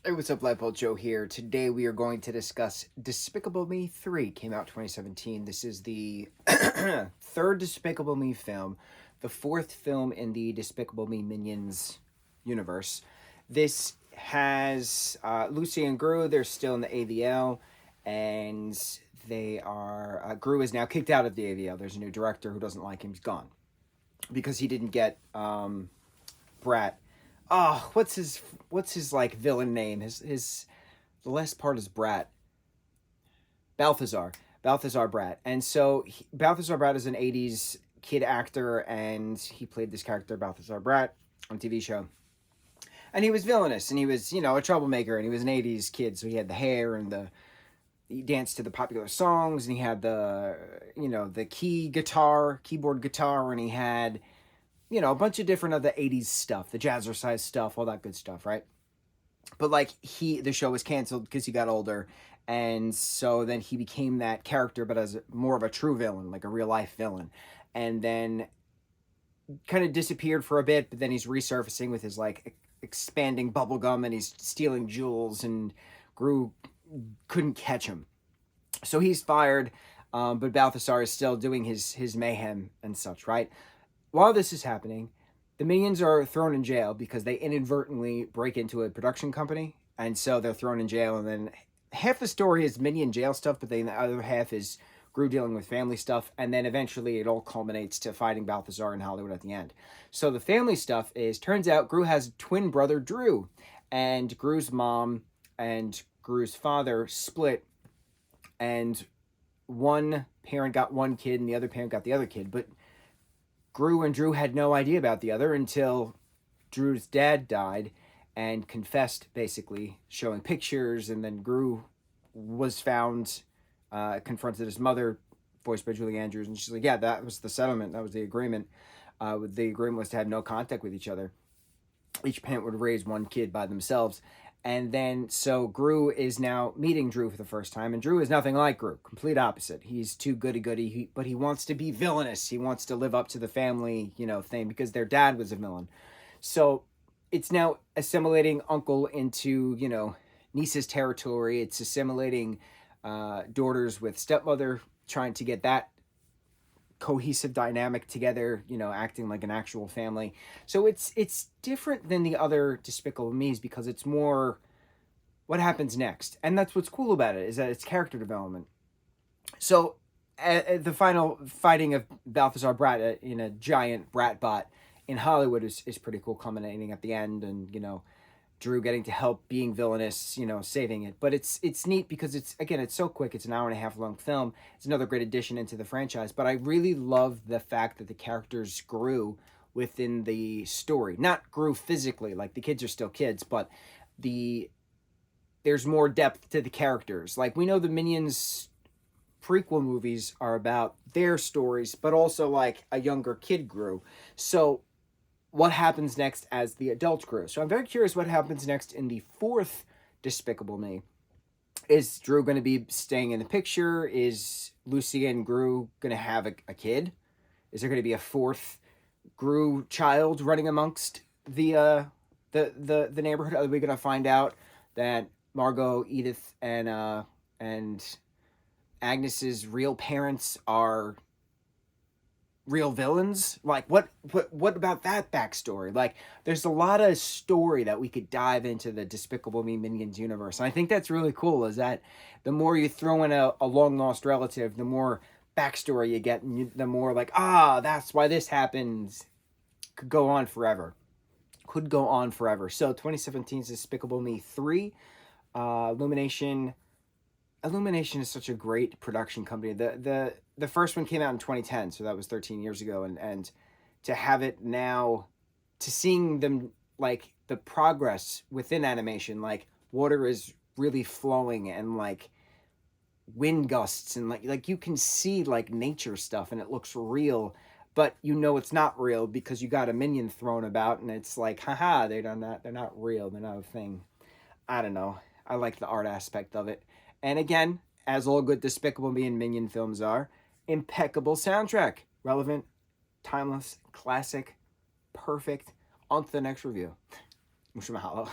Hey, what's up, lightboltjoe here. Today we are going to discuss Despicable Me 3. Came out 2017. This is the third Despicable Me film, the fourth film in the Despicable Me Minions universe. This has Lucy and Gru. They're still in the AVL, and they are... Gru is now kicked out of the AVL. There's a new director who doesn't like him. He's gone because he didn't get Brat. Oh, what's his like villain name? His the last part is Brat. Balthazar Brat. And so Balthazar Brat is an 80s kid actor, and he played this character Balthazar Brat on a TV show. And he was villainous, and he was, a troublemaker, and he was an 80s kid, so he had the hair and he danced to the popular songs, and he had the keyboard guitar, and he had a bunch of different other 80s stuff, the jazzercise stuff, all that good stuff, right? But the show was canceled because he got older, and so then he became that character, but as more of a true villain, like a real life villain, and then kind of disappeared for a bit, but then he's resurfacing with his expanding bubble gum, and he's stealing jewels, and Gru couldn't catch him, so he's fired. But Balthazar is still doing his mayhem and such, right? While this is happening, the Minions are thrown in jail because they inadvertently break into a production company, and so they're thrown in jail, and then half the story is Minion jail stuff, but then the other half is Gru dealing with family stuff, and then eventually it all culminates to fighting Balthazar in Hollywood at the end. So the family stuff turns out Gru has a twin brother, Drew, and Gru's mom and Gru's father split, and one parent got one kid and the other parent got the other kid, but Gru and Drew had no idea about the other until Drew's dad died and confessed, basically, showing pictures, and then Gru was found, confronted his mother, voiced by Julie Andrews, and she's like, yeah, that was the settlement, that was the agreement. The agreement was to have no contact with each other. Each parent would raise one kid by themselves. And then, so Gru is now meeting Drew for the first time, and Drew is nothing like Gru, complete opposite. He's too goody-goody, but he wants to be villainous. He wants to live up to the family, thing, because their dad was a villain. So it's now assimilating uncle into, niece's territory. It's assimilating daughters with stepmother, trying to get that cohesive dynamic together, acting like an actual family. So it's different than the other Despicable Me's because it's more what happens next. And that's what's cool about it, is that it's character development. So the final fighting of Balthazar Brat in a giant brat bot in Hollywood is pretty cool, culminating at the end, and Drew getting to help, being villainous, saving it. But it's neat because it's so quick. It's an hour and a half long film. It's another great addition into the franchise. But I really love the fact that the characters grew within the story. Not grew physically, like the kids are still kids, but there's more depth to the characters. Like, we know the Minions prequel movies are about their stories, but also like a younger kid grew. So what happens next as the adult Gru? So I'm very curious what happens next in the fourth Despicable Me. Is Drew going to be staying in the picture? Is Lucy and Gru going to have a kid? Is there going to be a fourth Gru child running amongst the neighborhood? Are we going to find out that Margot, Edith, and Agnes's real parents are real villains? Like, what about that backstory? Like, there's a lot of story that we could dive into the Despicable Me Minions universe, and I think that's really cool, is that the more you throw in a long lost relative, the more backstory you get, and the more like, that's why this happens. Could go on forever. So 2017's Despicable Me 3. Illumination is such a great production company. The first one came out in 2010, so that was 13 years ago, and to have it now, to seeing them, like, the progress within animation, like water is really flowing, and like wind gusts, and like you can see like nature stuff, and it looks real, but it's not real because you got a minion thrown about, and it's like, haha, they're not real, they're not a thing. I don't know. I like the art aspect of it. And again, as all good Despicable Me and Minion films are, impeccable soundtrack. Relevant, timeless, classic, perfect. On to the next review. Mucho mahalo.